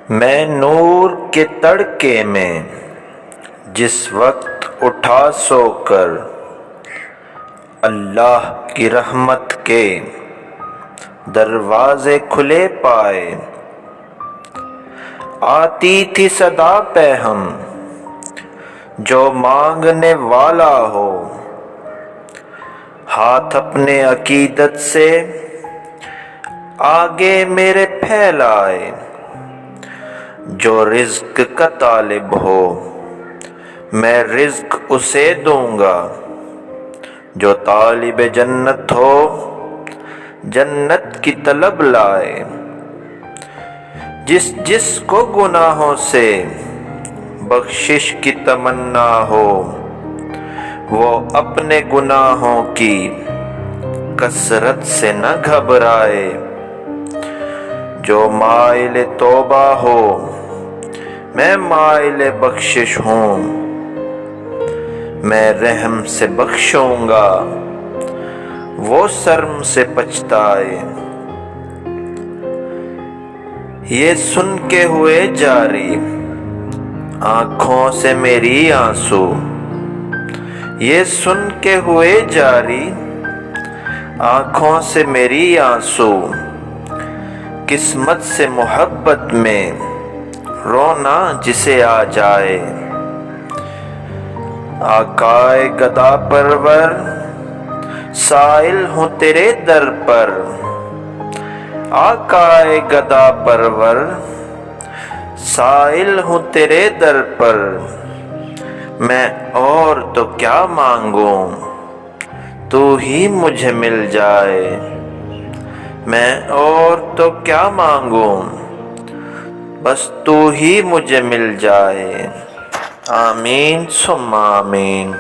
میں نور کے تڑکے میں جس وقت اٹھا سو کر اللہ کی رحمت کے دروازے کھلے پائے، آتی تھی صدا پہ ہم جو مانگنے والا ہو، ہاتھ اپنے عقیدت سے آگے میرے پھیلائے، جو رزق کا طالب ہو میں رزق اسے دوں گا، جو طالب جنت ہو جنت کی طلب لائے، جس جس کو گناہوں سے بخشش کی تمنا ہو وہ اپنے گناہوں کی کثرت سے نہ گھبرائے، جو مائل توبہ ہو میں مائل بخشش ہوں، میں رحم سے بخشوں گا وہ شرم سے پچھتائے، یہ سن کے ہوئے جاری آنکھوں سے میری آنسو، یہ سن کے ہوئے جاری آنکھوں سے میری آنسو، قسمت سے محبت میں رونا جسے آ جائے، آقائے گدا پرور سائل ہوں تیرے در پر، آقائے گدا پرور سائل ہوں تیرے در پر، میں اور تو کیا مانگوں تو ہی مجھے مل جائے، میں اور تو کیا مانگوں بس تو ہی مجھے مل جائے، آمین ثم آمین۔